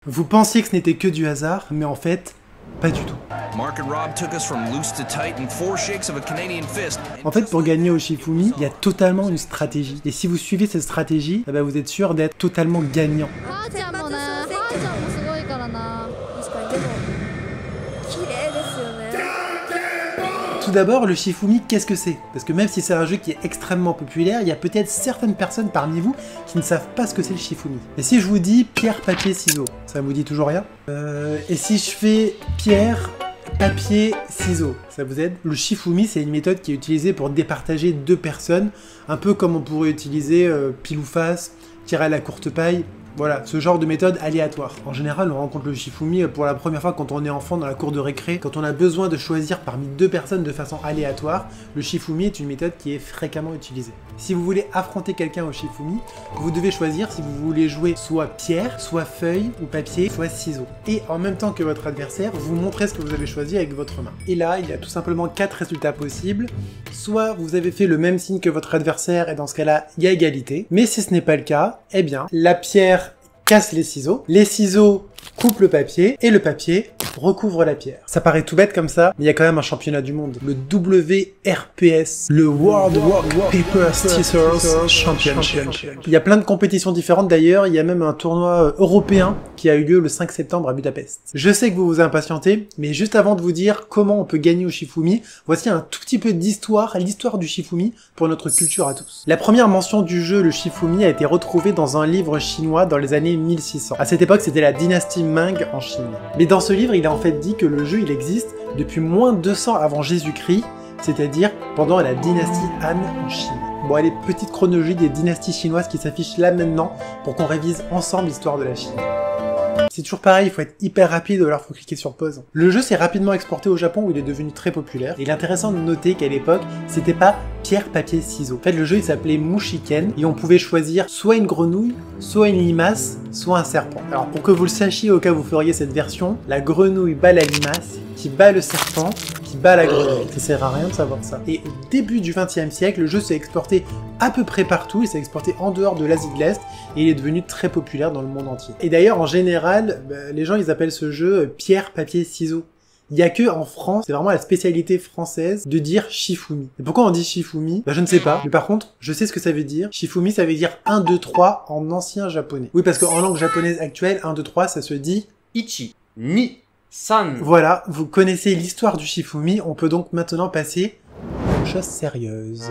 Vous pensiez que ce n'était que du hasard, mais en fait, pas du tout. En fait, pour gagner au Shifumi, il y a totalement une stratégie. Et si vous suivez cette stratégie, eh ben vous êtes sûr d'être totalement gagnant. Tout d'abord, le Shifumi, qu'est-ce que c'est? Parce que même si c'est un jeu qui est extrêmement populaire, il y a peut-être certaines personnes parmi vous qui ne savent pas ce que c'est le Shifumi. Et si je vous dis pierre, papier, ciseaux, ça vous dit toujours rien? Et si je fais pierre, papier, ciseaux, ça vous aide? Le Shifumi, c'est une méthode qui est utilisée pour départager deux personnes, un peu comme on pourrait utiliser pile ou face, tirer à la courte paille. Voilà, ce genre de méthode aléatoire. En général, on rencontre le Shifumi pour la première fois quand on est enfant dans la cour de récré. Quand on a besoin de choisir parmi deux personnes de façon aléatoire, le Shifumi est une méthode qui est fréquemment utilisée. Si vous voulez affronter quelqu'un au Shifumi, vous devez choisir si vous voulez jouer soit pierre, soit feuille ou papier, soit ciseaux. Et en même temps que votre adversaire, vous montrez ce que vous avez choisi avec votre main. Et là, il y a tout simplement 4 résultats possibles. Soit vous avez fait le même signe que votre adversaire et dans ce cas-là, il y a égalité. Mais si ce n'est pas le cas, eh bien, la pierre casse les ciseaux coupent le papier, et le papier recouvre la pierre. Ça paraît tout bête comme ça, mais il y a quand même un championnat du monde. Le WRPS, le World Rock Paper Scissors Championship. Il y a plein de compétitions différentes d'ailleurs, il y a même un tournoi européen qui a eu lieu le 5 septembre à Budapest. Je sais que vous vous impatientez, mais juste avant de vous dire comment on peut gagner au Shifumi, voici un tout petit peu d'histoire, l'histoire du Shifumi pour notre culture à tous. La première mention du jeu, le Shifumi, a été retrouvée dans un livre chinois dans les années 1600. À cette époque, c'était la dynastie Ming en Chine. Mais dans ce livre, il est en fait dit que le jeu il existe depuis moins de 200 avant Jésus-Christ, c'est-à-dire pendant la dynastie Han en Chine. Bon, allez, petite chronologie des dynasties chinoises qui s'affichent là maintenant pour qu'on révise ensemble l'histoire de la Chine. C'est toujours pareil, il faut être hyper rapide ou alors faut cliquer sur pause. Le jeu s'est rapidement exporté au Japon où il est devenu très populaire. Et il est intéressant de noter qu'à l'époque, c'était pas pierre, papier, ciseaux. En fait, le jeu il s'appelait Mushiken et on pouvait choisir soit une grenouille, soit une limace, soit un serpent. Alors pour que vous le sachiez au cas où vous feriez cette version, la grenouille bat la limace, qui bat le serpent, qui bat la grenouille. Ça sert à rien de savoir ça. Et au début du XXe siècle, le jeu s'est exporté à peu près partout, il s'est exporté en dehors de l'Asie de l'Est et il est devenu très populaire dans le monde entier. Et d'ailleurs, en général, les gens ils appellent ce jeu pierre, papier, ciseaux. Il y a que en France, c'est vraiment la spécialité française de dire Shifumi. Et pourquoi on dit Shifumi? Je ne sais pas. Mais par contre, je sais ce que ça veut dire. Shifumi, ça veut dire 1, 2, 3 en ancien japonais. Oui, parce qu'en langue japonaise actuelle, 1, 2, 3, ça se dit Ichi, Ni, San. Voilà, vous connaissez l'histoire du Shifumi. On peut donc maintenant passer aux choses sérieuses.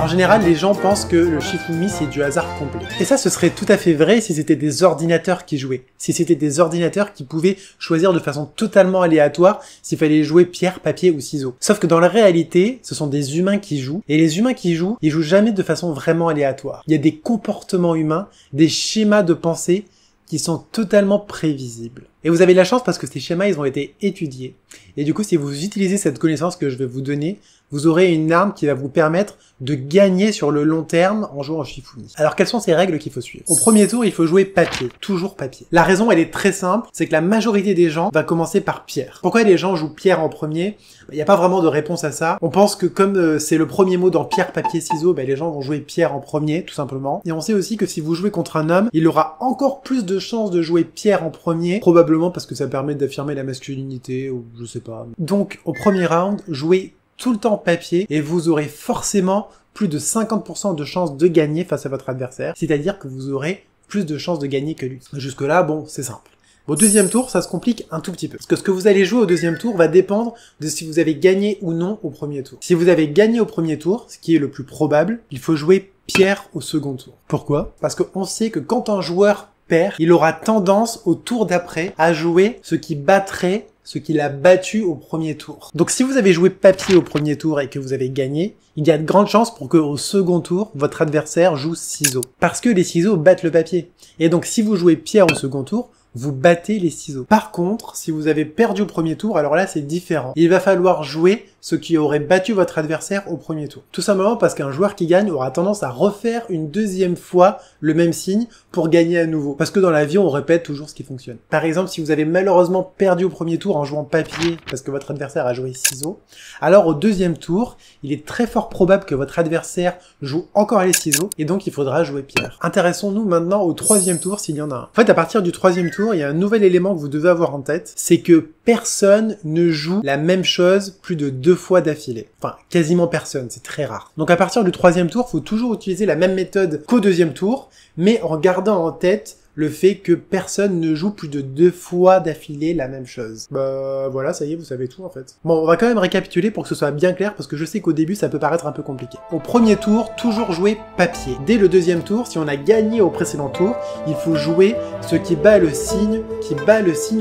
En général, les gens pensent que le Shifumi, c'est du hasard complet. Et ça, ce serait tout à fait vrai si c'était des ordinateurs qui jouaient. Si c'était des ordinateurs qui pouvaient choisir de façon totalement aléatoire s'il fallait jouer pierre, papier ou ciseaux. Sauf que dans la réalité, ce sont des humains qui jouent. Et les humains qui jouent, ils jouent jamais de façon vraiment aléatoire. Il y a des comportements humains, des schémas de pensée qui sont totalement prévisibles. Et vous avez de la chance parce que ces schémas, ils ont été étudiés. Et du coup, si vous utilisez cette connaissance que je vais vous donner, vous aurez une arme qui va vous permettre de gagner sur le long terme en jouant au Shifumi. Alors quelles sont ces règles qu'il faut suivre? Au premier tour, il faut jouer papier, toujours papier. La raison, elle est très simple, c'est que la majorité des gens va commencer par pierre. Pourquoi les gens jouent pierre en premier? Il n'y a pas vraiment de réponse à ça. On pense que comme c'est le premier mot dans pierre, papier, ciseaux, les gens vont jouer pierre en premier, tout simplement. Et on sait aussi que si vous jouez contre un homme, il aura encore plus de chances de jouer pierre en premier, probablement parce que ça permet d'affirmer la masculinité, ou je sais pas. Donc, au premier round, jouez tout le temps papier et vous aurez forcément plus de 50% de chances de gagner face à votre adversaire, c'est-à-dire que vous aurez plus de chances de gagner que lui. Jusque-là, bon, c'est simple. Au deuxième tour, ça se complique un tout petit peu. Parce que ce que vous allez jouer au deuxième tour va dépendre de si vous avez gagné ou non au premier tour. Si vous avez gagné au premier tour, ce qui est le plus probable, il faut jouer pierre au second tour. Pourquoi? Parce qu'on sait que quand un joueur perd, il aura tendance au tour d'après à jouer ce qui battrait ce qu'il a battu au premier tour. Donc si vous avez joué papier au premier tour et que vous avez gagné, il y a de grandes chances pour que au second tour, votre adversaire joue ciseaux. Parce que les ciseaux battent le papier. Et donc si vous jouez pierre au second tour, vous battez les ciseaux. Par contre, si vous avez perdu au premier tour, alors là c'est différent. Il va falloir jouer ce qui aurait battu votre adversaire au premier tour. Tout simplement parce qu'un joueur qui gagne aura tendance à refaire une deuxième fois le même signe pour gagner à nouveau. Parce que dans la vie, on répète toujours ce qui fonctionne. Par exemple, si vous avez malheureusement perdu au premier tour en jouant papier parce que votre adversaire a joué ciseaux, alors au deuxième tour, il est très fort probable que votre adversaire joue encore les ciseaux et donc il faudra jouer pierre. Intéressons-nous maintenant au troisième tour s'il y en a un. En fait, à partir du troisième tour, il y a un nouvel élément que vous devez avoir en tête, c'est que personne ne joue la même chose plus de 2 fois d'affilée. Enfin, quasiment personne, c'est très rare. Donc à partir du troisième tour, il faut toujours utiliser la même méthode qu'au deuxième tour, mais en gardant en tête le fait que personne ne joue plus de 2 fois d'affilée la même chose. Bah voilà, ça y est, vous savez tout en fait. Bon, on va quand même récapituler pour que ce soit bien clair, parce que je sais qu'au début ça peut paraître un peu compliqué. Au premier tour, toujours jouer papier. Dès le deuxième tour, si on a gagné au précédent tour, il faut jouer ce qui bat le signe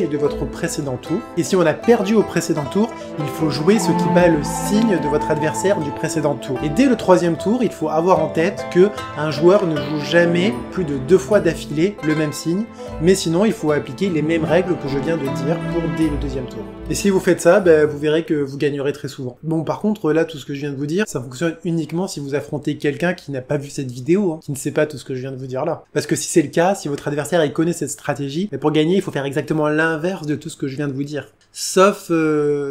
de votre précédent tour. Et si on a perdu au précédent tour, il faut jouer ce qui bat le signe de votre adversaire du précédent tour. Et dès le troisième tour, il faut avoir en tête que un joueur ne joue jamais plus de 2 fois d'affilée le même signe, mais sinon il faut appliquer les mêmes règles que je viens de dire pour dès le deuxième tour. Et si vous faites ça, vous verrez que vous gagnerez très souvent. Bon, par contre, là, tout ce que je viens de vous dire, ça fonctionne uniquement si vous affrontez quelqu'un qui n'a pas vu cette vidéo, qui ne sait pas tout ce que je viens de vous dire là. Parce que si c'est le cas, si votre adversaire il connaît cette stratégie, pour gagner, il faut faire exactement l'inverse de tout ce que je viens de vous dire. Sauf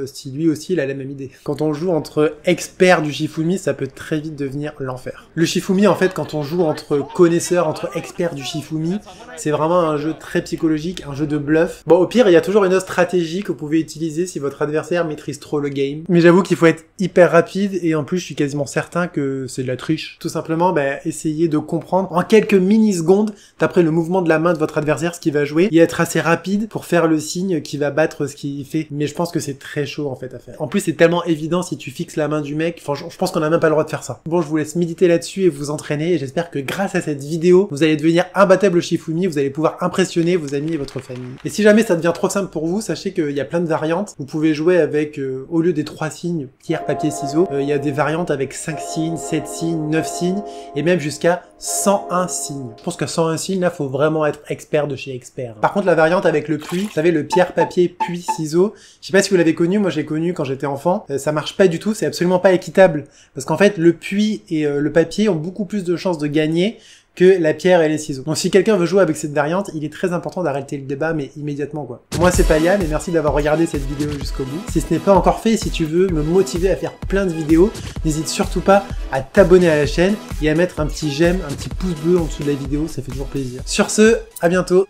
si lui aussi il a la même idée. Quand on joue entre experts du Shifumi, ça peut très vite devenir l'enfer. Le Shifumi, en fait, quand on joue entre connaisseurs, entre experts du Shifumi, c'est vraiment un jeu très psychologique, un jeu de bluff. Bon, au pire, il y a toujours une autre stratégie que vous pouvez utiliser si votre adversaire maîtrise trop le game. Mais j'avoue qu'il faut être hyper rapide, et en plus, je suis quasiment certain que c'est de la triche. Tout simplement, essayez de comprendre en quelques millisecondes, d'après le mouvement de la main de votre adversaire, ce qu'il va jouer, et être assez rapide pour faire le signe qui va battre ce qu'il fait. Mais je pense que c'est très chaud, en fait, à faire. En plus, c'est tellement évident si tu fixes la main du mec. Enfin, je pense qu'on n'a même pas le droit de faire ça. Bon, je vous laisse méditer là-dessus et vous entraîner, et j'espère que grâce à cette vidéo, vous allez devenir imbattable au Shifumi, vous allez pouvoir impressionner vos amis et votre famille. Et si jamais ça devient trop simple pour vous, sachez qu'il y a plein de variantes. Vous pouvez jouer avec, au lieu des 3 signes, pierre, papier, ciseaux, il y a des variantes avec 5 signes, 7 signes, 9 signes, et même jusqu'à 101 signes. Je pense que 101 signes, là, faut vraiment être expert de chez expert. Par contre, la variante avec le puits, vous savez, le pierre, papier, puits, ciseaux, je sais pas si vous l'avez connu, moi j'ai connu quand j'étais enfant, ça marche pas du tout, c'est absolument pas équitable. Parce qu'en fait, le puits et le papier ont beaucoup plus de chances de gagner que la pierre et les ciseaux. Donc si quelqu'un veut jouer avec cette variante, il est très important d'arrêter le débat, mais immédiatement quoi. Moi c'est Payal et merci d'avoir regardé cette vidéo jusqu'au bout. Si ce n'est pas encore fait, si tu veux me motiver à faire plein de vidéos, n'hésite surtout pas à t'abonner à la chaîne et à mettre un petit j'aime, un petit pouce bleu en dessous de la vidéo, ça fait toujours plaisir. Sur ce, à bientôt.